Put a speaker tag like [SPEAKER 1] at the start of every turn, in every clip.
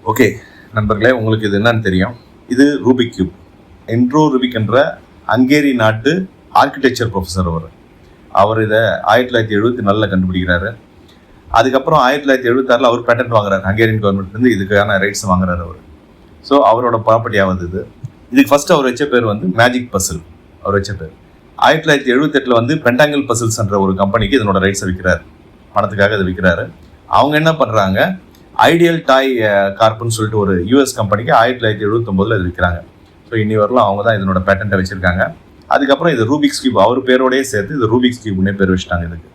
[SPEAKER 1] Okay நண்பர்களே, உங்களுக்கு இது என்னன்னு தெரியும். இது ரூபிக் கியூப். என்ட்ரோ ரூபிக் என்ற ஹங்கேரி நாட்டு ஆர்கிடெக்சர் ப்ரொஃபஸர். அவர் இதை 1974 கண்டுபிடிக்கிறாரு. அதுக்கப்புறம் 1976 அவர் பேட்டன்ட் வாங்குறாரு. ஹங்கேரியன் கவர்மெண்ட்லேருந்து இதுக்கான ரைட்ஸ் வாங்குறாரு அவர். ஸோ அவரோட ப்ராப்பர்ட்டி ஆகுது இது. இதுக்கு ஃபர்ஸ்ட் அவர் வச்ச பேர் மேஜிக் பசில். அவர் வச்ச பேர் 1978 பென்டாங்கிள் பசில்ஸ் என்ற ஒரு கம்பெனிக்கு இதனோட ரைட்ஸை விற்கிறாரு. பணத்துக்காக இதை விற்கிறாரு. அவங்க என்ன பண்ணுறாங்க, ஐடியல் டாய் கார்ப்னு சொல்லிட்டு ஒரு யூஎஸ் கம்பெனிக்கு 1979 இது விற்கிறாங்க. ஸோ இன்னி வரலாம் அவங்க தான் இதனோட பேட்டன்ட்டை வச்சிருக்காங்க. அதுக்கப்புறம் இது ரூபிக்ஸ் கியூப் அவர் பேரோடய சேர்த்து இது ரூபிக்ஸ் கியூப்னே பேர் வச்சுட்டாங்க இதுக்கு.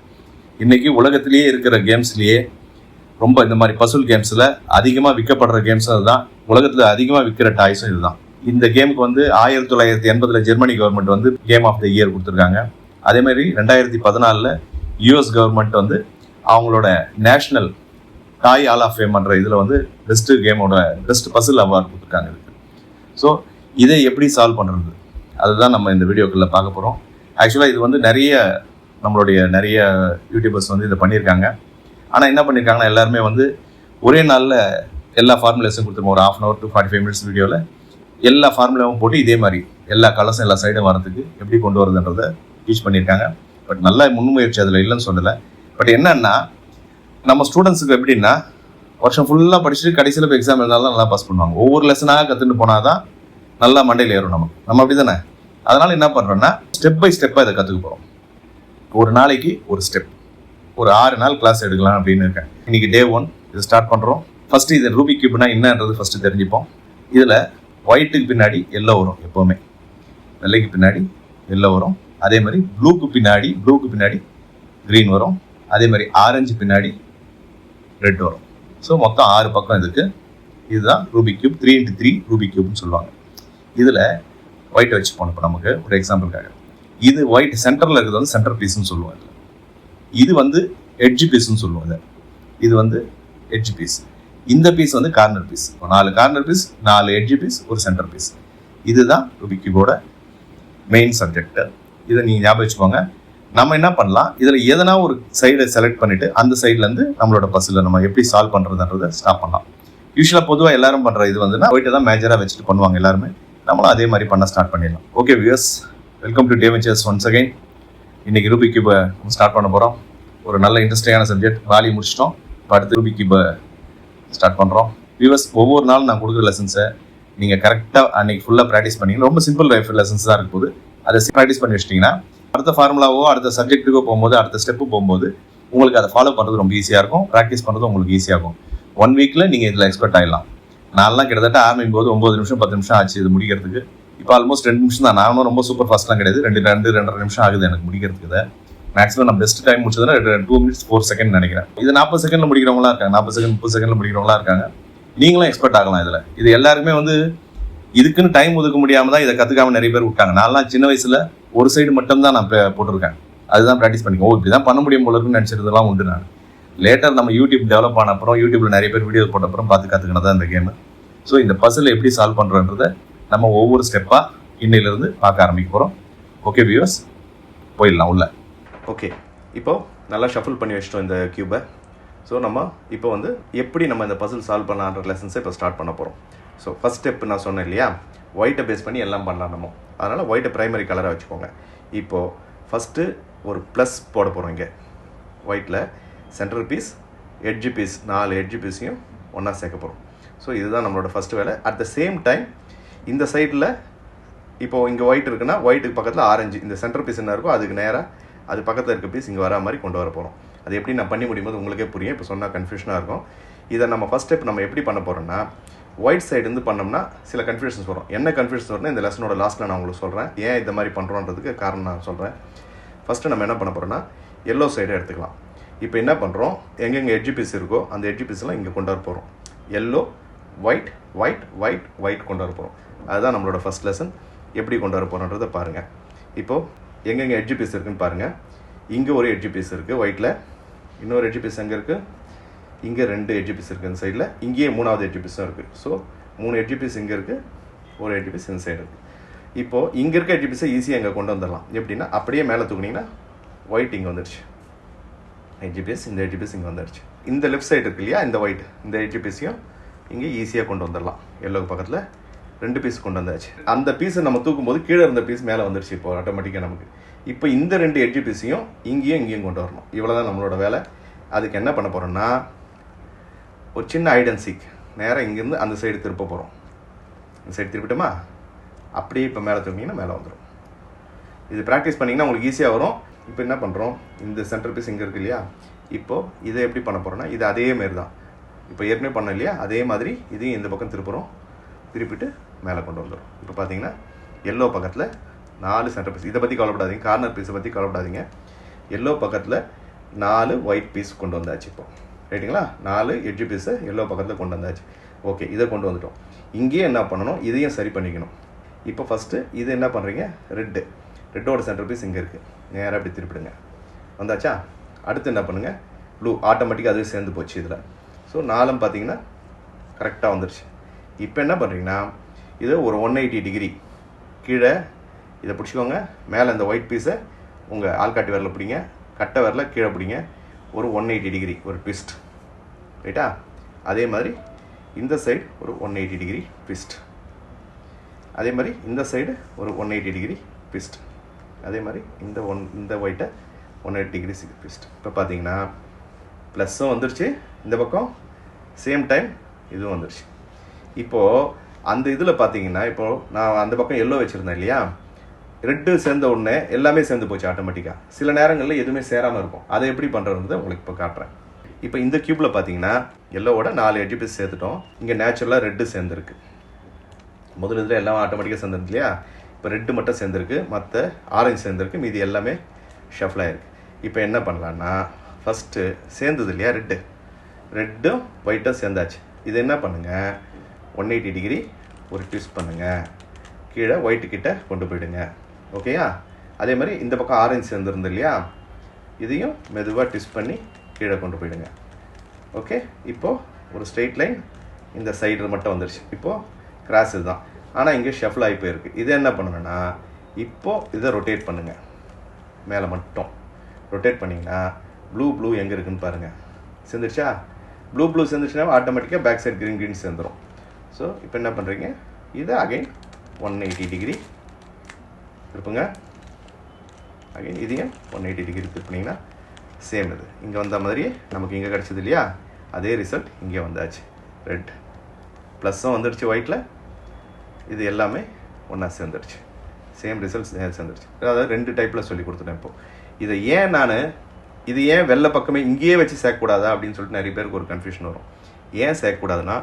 [SPEAKER 1] இன்னைக்கு உலகத்திலேயே இருக்கிற கேம்ஸ்லேயே ரொம்ப இந்த மாதிரி பசுல் கேம்ஸில் அதிகமாக விற்கப்படுற கேம்ஸ் அதுதான். உலகத்தில் அதிகமாக விற்கிற டாய்ஸும் இதுதான். இந்த கேமுக்கு 1980 Germany government game of the year கொடுத்துருக்காங்க. அதே மாதிரி 2014 யூஎஸ் கவர்மெண்ட் அவங்களோட national toy hall of fame என்ற இதில் பெஸ்ட் கேமோட பெஸ்ட் பசில் அவார்டு கொடுத்துருக்காங்க இதுக்கு. ஸோ இதை எப்படி சால்வ் பண்ணுறது அதுதான் நம்ம இந்த வீடியோக்குள்ளே பார்க்க போகிறோம். ஆக்சுவலாக இது நிறைய யூடியூபர்ஸ் இதை பண்ணியிருக்காங்க. ஆனால் என்ன பண்ணியிருக்காங்கன்னா எல்லாருமே ஒரே நாளில் எல்லா ஃபார்முலேஸும் கொடுத்துருவோம். ஒரு 1/2 hour to 45 minutes வீடியோவில் எல்லா ஃபார்முலாவும் போட்டு இதே மாதிரி எல்லா கலர்ஸும் எல்லா சைடும் வரதுக்கு எப்படி கொண்டு வரதுன்றதை டீச் பண்ணியிருக்காங்க. பட் நல்ல முன்முயற்சி அதில் இல்லைன்னு சொல்லலை. பட் என்னன்னா நம்ம ஸ்டூடெண்ட்ஸுக்கு எப்படின்னா வருஷம் ஃபுல்லாக படிச்சுட்டு கடைசியில் போய் எக்ஸாம் எழுதாலும் நல்லா பாஸ் பண்ணுவாங்க. ஒவ்வொரு லெசனாக கற்றுட்டு போனால் தான் நல்லா மண்டையில் ஏறும் நம்ம அப்படி தானே. அதனால் என்ன பண்ணுறோன்னா ஸ்டெப் பை ஸ்டெப்பாக இதை கற்றுக்க போகிறோம். ஒரு நாளைக்கு ஒரு ஸ்டெப், ஒரு 6 நாள் கிளாஸ் எடுக்கலாம் அப்படின்னு இருக்கேன். இன்னைக்கு Day 1 இதை ஸ்டார்ட் பண்ணுறோம். ஃபஸ்ட்டு இது ரூபிக் கியூப்னா என்னன்றது ஃபஸ்ட்டு தெரிஞ்சுப்போம். இதில் ஒயிட்டுக்கு பின்னாடி எல்லோ வரும், எப்போவுமே வெள்ளைக்கு பின்னாடி எல்லோ வரும். அதே மாதிரி ப்ளூக்கு பின்னாடி க்ரீன் வரும். அதே மாதிரி ஆரஞ்சு பின்னாடி ரெட் வரும். ஸோ மொத்தம் 6 பக்கம் இதுக்கு. இதுதான் ரூபிக் கியூப். 3x3 ரூபிக் கியூப்னு சொல்லுவாங்க. இதில் ஒயிட் வச்சு போனோம். இப்போ நமக்கு ஒரு எக்ஸாம்பிளுக்காக இது ஒயிட் சென்டரில் இருக்கிறது சென்டர் பீஸ்ன்னு சொல்லுவாங்க. இது எட்ஜ் பீஸ்ன்னு சொல்லுவாங்க. இது எட்ஜ் பீஸ். இந்த piece corner piece. 4 corner piece, 4 edge piece, ஒரு சென்டர் பீஸ். இதுதான் ரூபிக் கியூபோட மெயின் சப்ஜெக்ட். இதை நீங்கள் ஞாபகம் வச்சுக்கோங்க. நம்ம என்ன பண்ணலாம், இதில் எதனா ஒரு சைடை செலக்ட் பண்ணிவிட்டு அந்த சைட்லேருந்து நம்மளோட பஸ்ஸில் நம்ம எப்படி சால்வ் பண்ணுறதுன்றதை ஸ்டார்ட் பண்ணலாம். யூஸ்வலாக பொதுவாக எல்லாரும் பண்ணுற இது ஒயிட்டை தான் மேஜராக வச்சுட்டு பண்ணுவாங்க எல்லாருமே. நம்மளும் அதே மாதிரி பண்ண ஸ்டார்ட் பண்ணிடலாம். Okay viewers, welcome to Daventures once again. இன்றைக்கி ரூபிக் கியூபை ஸ்டார்ட் பண்ண போகிறோம். ஒரு நல்ல இன்ட்ரெஸ்டிங்கான சப்ஜெக்ட் வாலி முடிச்சிட்டோம். இப்போ அடுத்து ரூபிக் கியூபை ஸ்டார்ட் பண்ணுறோம். வியூவர்ஸ், ஒவ்வொரு நாளும் நான் கொடுக்குற லெசன்ஸை நீங்கள் கரெக்டாக அன்றைக்கி ஃபுல்லாக ப்ராக்டிஸ் பண்ணிங்கன்னா ரொம்ப சிம்பிள் லைஃப் லெசன்ஸ் தான் இருக்கும்போது அதை ப்ராக்டிஸ் பண்ணி வச்சிட்டிங்கன்னா அடுத்த ஃபார்முலாவோ அடுத்த சப்ஜெக்ட்டுக்கோ போகும்போது அடுத்த ஸ்டெப்பு போகும்போது உங்களுக்கு அதை ஃபாலோ பண்ணுறது ரொம்ப ஈஸியாக இருக்கும். ப்ராக்டிஸ் பண்ணுறது உங்களுக்கு ஈஸியாக இருக்கும். 1 வீக்கில் நீங்கள் இதில் எக்ஸ்பர்ட் ஆகிடலாம். நான்லாம் கிட்டத்தட்ட ஆரம்பிக்கும் போது 9 நிமிஷம் 10 நிமிஷம் ஆச்சு இது முடிக்கிறதுக்கு. இப்போ ஆல்மோஸ்ட் 2 நிமிஷம் தான். நானும் ரொம்ப சூப்பர் ஃபாஸ்ட்லாம் கிடையாது. 2.5 நிமிஷம் ஆகுது எனக்கு முடிக்கிறதுக்கு. இதை மேக்ஸிமம் நான் பெஸ்ட் டைம் முடிச்சதுன்னா 2 minutes 4 seconds நினைக்கிறேன். இது 40 செகண்டில் முடிக்கிறவங்களா இருக்காங்க, 40 செகண்ட் 30 செகண்டில் முடிக்கிறவங்களா இருக்காங்க. நீங்களும் எக்ஸ்பர்ட் ஆகலாம் இதில். இது எல்லாருமே இதுக்குன்னு டைம் ஒதுக்க முடியாமல் தான் இதை கற்றுக்காம நிறைய பேர் விட்டாங்க. நான்லாம் சின்ன வயசில் ஒரு சைடு மட்டும் தான் நான் போட்டிருக்கேன். அதுதான் ப்ராக்டிஸ் பண்ணிக்கோ. இப்படி தான் பண்ண முடியும் போல இருக்குன்னு நினச்சிருந்தெல்லாம் உண்டு. நான் லேட்டர் நம்ம யூடியூப் டெவலப் ஆன அப்புறம் யூடியூப்ல நிறைய பேர் வீடியோ போட்ட அப்புறம் பார்த்து கற்றுக்கினது தான் இந்த கேமு. ஸோ இந்த பசில் எப்படி சால்வ் பண்ணுறன்றதை நம்ம ஒவ்வொரு ஸ்டெப்பாக இன்னையிலேருந்து பார்க்க ஆரம்பிக்க போகிறோம். ஓகே வியூவர்ஸ், போயிடலாம் உள்ள. ஓகே, இப்போது நல்லா ஷஃபிள் பண்ணி வச்சிட்டோம் இந்த கியூபை. ஸோ நம்ம இப்போ எப்படி நம்ம இந்த பசில் சால்வ் பண்ணான்ற லெசன்ஸை இப்போ ஸ்டார்ட் பண்ண போகிறோம். ஸோ ஃபஸ்ட் ஸ்டெப் நான் சொன்னேன் இல்லையா, ஒயிட்டை பேஸ் பண்ணி எல்லாம் பண்ணலாம் நம்ம. அதனால் ஒயிட்டை ப்ரைமரி கலராக வச்சுக்கோங்க. இப்போது ஃபஸ்ட்டு ஒரு ப்ளஸ் போட போகிறோம். இங்கே ஒயிட்டில் central piece, edge piece, 4 edge பீஸையும் ஒன்றா சேர்க்க போகிறோம். ஸோ இதுதான் நம்மளோட ஃபஸ்ட்டு வேலை. அட் த சேம் டைம் இந்த சைடில் இப்போது இங்கே ஒயிட் இருக்குன்னா ஒயிட்டுக்கு பக்கத்தில் ஆரஞ்சு, இந்த சென்டர் பீஸ் என்ன இருக்கோ அதுக்கு நேராக அது பக்கத்தில் இருக்க பீஸ் இங்கே வரா மாதிரி கொண்டு வர போகிறோம். அது எப்படி நான் பண்ணி முடியும்போது உங்களுக்கே புரியும். இப்போ சொன்னால் கன்ஃபியூஷனாக இருக்கும். இதை நம்ம ஃபஸ்ட் ஸ்டெப் நம்ம எப்படி பண்ண போகிறோம்னா, ஒயிட் சைடு பண்ணோம்னா சில கன்ஃபியூஷன்ஸ் வரும். என்ன கன்ஃபியூஷன்ஸ் வரும்னா இந்த லெசனோட லாஸ்ட்டில் நான் உங்களுக்கு சொல்கிறேன். ஏன் இந்த மாதிரி பண்ணுறோன்றதுக்கு காரணம் நான் சொல்கிறேன். ஃபஸ்ட்டு நம்ம என்ன பண்ண போகிறோம்னா எல்லோ சைடை எடுத்துக்கலாம். இப்போ என்ன பண்ணுறோம், எங்கெங்கே எட்ஜ் பீஸ் இருக்கோ அந்த எட்ஜ் பீஸ்லாம் இங்கே கொண்டு வர போகிறோம். Yellow, white, white, white, white கொண்டு வர போகிறோம். அதுதான் நம்மளோட ஃபஸ்ட் லெசன். எப்படி கொண்டு வர போகிறோன்றதை பாருங்கள். இப்போது எங்கெங்கே எட்ஜ் பீஸ் இருக்குதுன்னு பாருங்கள். இங்கே ஒரு எட்ஜ் பீஸ் இருக்குது ஒயிட்டில், இன்னொரு எட்ஜ் பீஸ் எங்கே இருக்குது, இங்கே 2 எட்ஜ் பீஸ் இருக்குது இந்த சைடில், இங்கேயே 3வது எட்ஜ் பீஸும் இருக்குது. ஸோ 3 எட்ஜ் பீஸ் இங்கே இருக்குது, ஒரு எட்ஜ் பீஸ் இந்த சைடு இருக்குது. இப்போது இங்கே இருக்க எட்ஜ் பீஸை ஈஸியாக இங்கே கொண்டு வந்துடலாம். எப்படின்னா அப்படியே மேலே தூக்குனிங்கன்னா ஒயிட் இங்கே வந்துடுச்சு. எட்ஜ் பீஸ், இந்த எட்ஜ் பீஸ் இங்கே வந்துடுச்சு. இந்த லெஃப்ட் சைடு இருக்கு இல்லையா, இந்த ஒயிட், இந்த எட்ஜ் பீஸையும் இங்கே ஈஸியாக கொண்டு வந்துடலாம். எல்லோக்கு பக்கத்தில் 2 பீஸ் கொண்டு வந்தாச்சு. அந்த பீஸை நம்ம தூக்கும்போது கீழே இருந்த பீஸ் மேலே வந்துடுச்சு. இப்போ ஆட்டோமேட்டிக்காக நமக்கு இப்போ இந்த 2 எட்ஜ் பீஸையும் இங்கேயும் கொண்டு வரணும். இவ்வளோ தான் நம்மளோட வேலை. அதுக்கு என்ன பண்ண போகிறோம்னா, ஒரு சின்ன ஹைட் அண்ட் சீக் நேராக இங்கேருந்து அந்த சைடு திருப்ப போகிறோம். இந்த சைடு திருப்பிட்டோமா, அப்படியே இப்போ மேலே தூக்கிங்கன்னா மேலே வந்துடும். இது ப்ராக்டிஸ் பண்ணிங்கன்னா உங்களுக்கு ஈஸியாக வரும். இப்போ என்ன பண்ணுறோம், இந்த சென்டர் பீஸ் இங்கே இருக்குது இல்லையா, இப்போது இதை எப்படி பண்ண போகிறோன்னா, இது அதே மாரி தான் இப்போ ஏற்கனவே பண்ணோம் இல்லையா, அதே மாதிரி இதையும் இந்த பக்கம் திருப்புறோம். திருப்பிட்டு மேலே கொண்டு வந்துடும். இப்போ பார்த்தீங்கன்னா எல்லோ பக்கத்தில் 4 சென்டர் பீஸ். இதை பற்றி கவலைப்படாதீங்க, கார்னர் பீஸை பற்றி கவலைப்படாதீங்க. எல்லோ பக்கத்தில் 4 ஒயிட் பீஸ் கொண்டு வந்தாச்சு. இப்போ ரைட்டுங்களா, 4 எட்ஜ் பீஸை எல்லோ பக்கத்தில் கொண்டு வந்தாச்சு. ஓகே, இதை கொண்டு வந்துட்டோம். இங்கேயே என்ன பண்ணணும், இதையும் சரி பண்ணிக்கணும். இப்போ ஃபஸ்ட்டு இது என்ன பண்ணுறீங்க, ரெட்டோட சென்டர் பீஸ் இங்கே இருக்குது, நேராக அப்படி திருப்பிடுங்க. வந்தாச்சா? அடுத்து என்ன பண்ணுங்கள், ப்ளூ ஆட்டோமேட்டிக்காக அதுவே சேர்ந்து போச்சு இதில். ஸோ 4 பார்த்தீங்கன்னா கரெக்டாக வந்துடுச்சு. இப்போ என்ன பண்ணுறீங்கன்னா, இதை ஒரு 180 டிகிரி கீழே இதை பிடிச்சிக்கோங்க. மேலே இந்த ஒயிட் பீஸை உங்கள் ஆள்காட்டி விரல பிடிங்க, கட்டை விரல கீழே பிடிங்க. ஒரு 180 டிகிரி ஒரு ட்விஸ்ட். ரைட்டா? அதே மாதிரி இந்த சைடு ஒரு 180 டிகிரி ட்விஸ்ட். அதே மாதிரி இந்த சைடு ஒரு 180 டிகிரி ட்விஸ்ட். அதே மாதிரி இந்த ஒயிட்டை 180 டிகிரி ட்விஸ்ட். இப்போ பார்த்தீங்கன்னா ப்ளஸ்ஸும் வந்துடுச்சு இந்த பக்கம், சேம் டைம் இதுவும் வந்துடுச்சு. இப்போது அந்த இதில் பார்த்தீங்கன்னா, இப்போது நான் அந்த பக்கம் எல்லோ வச்சுருந்தேன் இல்லையா, ரெட்டு சேர்ந்த உடனே எல்லாமே சேர்ந்து போச்சு ஆட்டோமேட்டிக்காக. சில நேரங்களில் எதுவுமே சேராமல் இருக்கும். அதை எப்படி பண்ணுறதுன்றதை உங்களுக்கு இப்போ காட்டுறேன். இப்போ இந்த க்யூப்பில் பார்த்தீங்கன்னா எல்லோவோட 4 எட்ஜ் பீஸ் சேர்த்துட்டோம். இங்கே நேச்சுரலாக ரெட்டு சேர்ந்துருக்கு. முதல் இதில் எல்லாம் ஆட்டோமேட்டிக்காக சேர்ந்துருக்கு இல்லையா, இப்போ ரெட்டு மட்டும் சேர்ந்துருக்கு, மற்ற ஆரஞ்சு சேர்ந்துருக்கு, மீதி எல்லாமே ஷஃபில் ஆகிருக்கு. இப்போ என்ன பண்ணலான்னா, ஃபஸ்ட்டு சேர்ந்தது இல்லையா ரெட்டும் ஒயிட்டும் சேர்ந்தாச்சு. இது என்ன பண்ணுங்கள், 180 டிகிரி ஒரு ட்விஸ்ட் பண்ணுங்கள், கீழே ஒயிட்டு கிட்ட கொண்டு போயிடுங்க. ஓகேயா? அதே மாதிரி இந்த பக்கம் ஆரஞ்சு சேர்ந்துருந்து இல்லையா, இதையும் மெதுவாக ட்விஸ்ட் பண்ணி கீழே கொண்டு போயிடுங்க. ஓகே, இப்போது ஒரு ஸ்ட்ரெயிட் லைன் இந்த சைடு மட்டும் வந்துடுச்சு. இப்போது கிராஸ் இதுதான், ஆனால் இங்கே ஷஃபில் ஆகி போயிருக்கு. இதை என்ன பண்ணணுன்னா, இப்போது இதை ரொட்டேட் பண்ணுங்கள். மேலே மட்டும் ரொட்டேட் பண்ணிங்கன்னா ப்ளூ எங்கே இருக்குதுன்னு பாருங்கள். சேர்ந்துருச்சா? ப்ளூ சேர்ந்துச்சுன்னா ஆட்டோமேட்டிக்காக பேக் சைட் க்ரீன் சேர்ந்துடும். ஸோ இப்போ என்ன பண்ணுறீங்க, இதை அகைன் 180 டிகிரி திருப்புங்க. அகைன் இதையும் 180 டிகிரி திருப்பினீங்கன்னா சேம் இது இங்கே வந்த மாதிரியே நமக்கு இங்கே கிடச்சிது இல்லையா, அதே ரிசல்ட் இங்கே வந்தாச்சு. ரெட் ப்ளஸ்ஸும் வந்துடுச்சு ஒயிட்டில், இது எல்லாமே ஒன்றா சேர்ந்துடுச்சு. Same results சேர்ந்துடுச்சு. அதாவது 2 டைப்பில் சொல்லி கொடுத்துட்டேன். இப்போது இது ஏன் வெள்ளை பக்கமே இங்கேயே வச்சு சேர்க்கக்கூடாதா அப்படின்னு சொல்லிட்டு நிறைய பேருக்கு ஒரு கன்ஃபியூஷன் வரும். ஏன் சேர்க்கக்கூடாதுன்னா,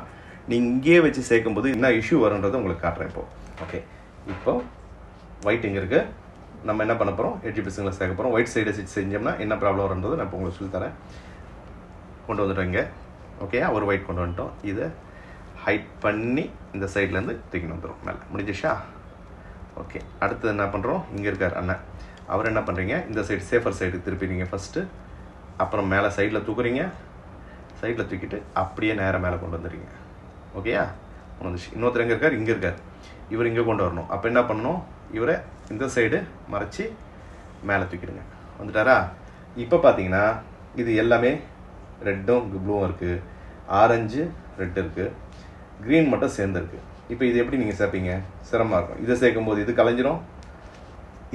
[SPEAKER 1] நீங்கள் இங்கேயே வச்சு சேர்க்கும்போது என்ன இஷ்யூ வரும்ன்றதை உங்களுக்கு காட்டுறேன் இப்போது. ஓகே, இப்போ ஒயிட் இங்கே இருக்குது, நம்ம என்ன பண்ண போகிறோம், எட்ஜ் பீஸுங்களை சேர்க்க போகிறோம். ஒயிட் சைடை செஞ்சோம்னா என்ன ப்ராப்ளம் வரும்ன்றது நான் இப்போ உங்களுக்கு சொல்லித்தரேன். கொண்டு வந்துட்டோம் இங்கே. ஓகேயா, ஒரு ஒயிட் கொண்டு வந்துட்டோம். இதை ஹைட் பண்ணி இந்த சைட்லேருந்து தூக்கின்னு வந்துடும் மேலே. முடிஞ்சிச்சா? ஓகே, அடுத்தது என்ன பண்ணுறோம், இங்கே இருக்கார் அண்ணன், அவர் என்ன பண்ணுறீங்க, இந்த சைடு சேஃபர் சைடு திருப்பிடுங்க ஃபஸ்ட்டு. அப்புறம் மேலே சைடில் தூக்குறீங்க, சைடில் தூக்கிட்டு அப்படியே நேராக மேலே கொண்டு வந்துடுறீங்க. ஓகேயா? வந்துச்சு. இன்னொருத்தர் எங்கே இருக்கார், இங்கே இருக்கார், இவர் இங்கே கொண்டு வரணும். அப்போ என்ன பண்ணணும், இவரை இந்த சைடு மறைச்சி மேலே தூக்கிடுங்க. வந்துட்டாரா? இப்போ பார்த்தீங்கன்னா இது எல்லாமே ரெட்டும் ப்ளூவும் இருக்குது, ஆரஞ்சு ரெட் இருக்குது, க்ரீன் மட்டும் சேர்ந்துருக்கு. இப்போ இது எப்படி நீங்கள் சேர்ப்பீங்க, சிரமமாக இருக்கும். இதை சேர்க்கும்போது இது கலைஞ்சிரும்,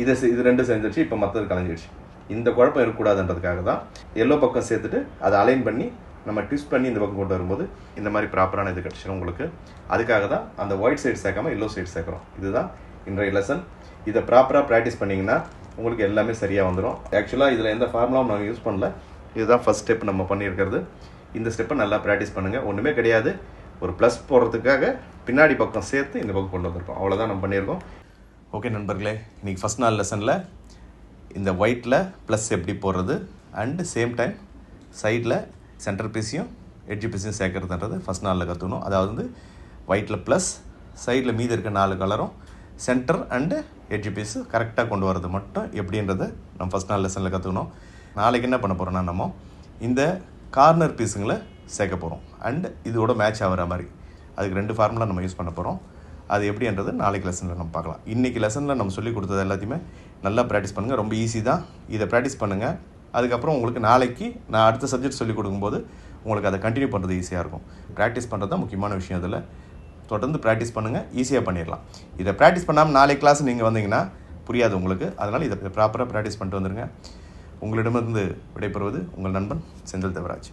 [SPEAKER 1] இது 2 சேர்ந்துருச்சு, இப்போ மற்றது கலைஞ்சிடுச்சு. இந்த குழப்பம் இருக்கக்கூடாதுன்றதுக்காக தான் எல்லோ பக்கம் சேர்த்துட்டு அதை அலைன் பண்ணி நம்ம ட்விஸ்ட் பண்ணி இந்த பக்கம் கொண்டு வரும்போது இந்த மாதிரி ப்ராப்பரான இது கிடச்சிடும் உங்களுக்கு. அதுக்காக தான் அந்த ஒயிட் சைடு சேர்க்காமல் எல்லோ சைடு சேர்க்குறோம். இதுதான் இன்றைய லெசன். இதை ப்ராப்பராக ப்ராக்டிஸ் பண்ணிங்கன்னா உங்களுக்கு எல்லாமே சரியாக வந்துடும். ஆக்சுவலாக இதில் எந்த ஃபார்முலாவும் நாங்கள் யூஸ் பண்ணல. இதுதான் ஃபஸ்ட் ஸ்டெப் நம்ம பண்ணியிருக்கிறது. இந்த ஸ்டெப்பை நல்லா ப்ராக்டிஸ் பண்ணுங்கள். ஒன்றுமே கிடையாது, ஒரு ப்ளஸ் போடுறதுக்காக பின்னாடி பக்கம் சேர்த்து இந்த பக்கம் கொண்டு வந்திருக்கோம். அவ்வளோதான் நம்ம பண்ணியிருக்கோம். ஓகே நண்பர்களே, இன்றைக்கி ஃபஸ்ட் நாள் லெசனில் இந்த ஒயிட்டில் ப்ளஸ் எப்படி போடுறது அண்டு சேம் டைம் சைடில் சென்டர் பீஸையும் எட்ஜ் பீஸையும் சேர்க்குறதுன்றது ஃபஸ்ட் நாளில் கற்றுக்கணும். அதாவது ஒயிட்டில் ப்ளஸ், சைடில் மீதி இருக்க 4 கலரும் சென்டர் அண்டு எட்ஜ் பீஸு கரெக்டாக கொண்டு வரது மட்டும் எப்படின்றத நம்ம ஃபஸ்ட் நாள் லெசனில் கற்றுக்கணும். நாளைக்கு என்ன பண்ண போகிறோன்னா, நம்ம இந்த கார்னர் பீஸுங்களை சேர்க்க போகிறோம் அண்டு இதோட மேட்ச் ஆகிற மாதிரி. அதுக்கு 2 ஃபார்முலா நம்ம யூஸ் பண்ண போகிறோம். அது எப்படின்றது நாளைக்கு லெசனில் நம்ம பார்க்கலாம். இன்றைக்கி லெசனில் நம்ம சொல்லிக் கொடுத்தது எல்லாத்தையுமே நல்லா ப்ராக்டிஸ் பண்ணுங்கள். ரொம்ப ஈஸி தான், இதை ப்ராக்டிஸ் பண்ணுங்கள். அதுக்கப்புறம் உங்களுக்கு நாளைக்கு நான் அடுத்த சப்ஜெக்ட் சொல்லிக் கொடுக்கும்போது உங்களுக்கு அதை கண்டினியூ பண்ணுறது ஈஸியாக இருக்கும். ப்ராக்டிஸ் பண்ணுறது தான் முக்கியமான விஷயம். இதில் தொடர்ந்து ப்ராக்டிஸ் பண்ணுங்கள், ஈஸியாக பண்ணிடலாம். இதை ப்ராக்டிஸ் பண்ணாமல் நாளைக்கு கிளாஸ் நீங்கள் வந்தீங்கன்னா புரியாது உங்களுக்கு. அதனால் இதை ப்ராப்பராக ப்ராக்டிஸ் பண்ணிட்டு வந்துடுங்க. உங்களிடமிருந்து விடைபெறுவது உங்கள் நண்பன் செந்தில் தேவராஜ்.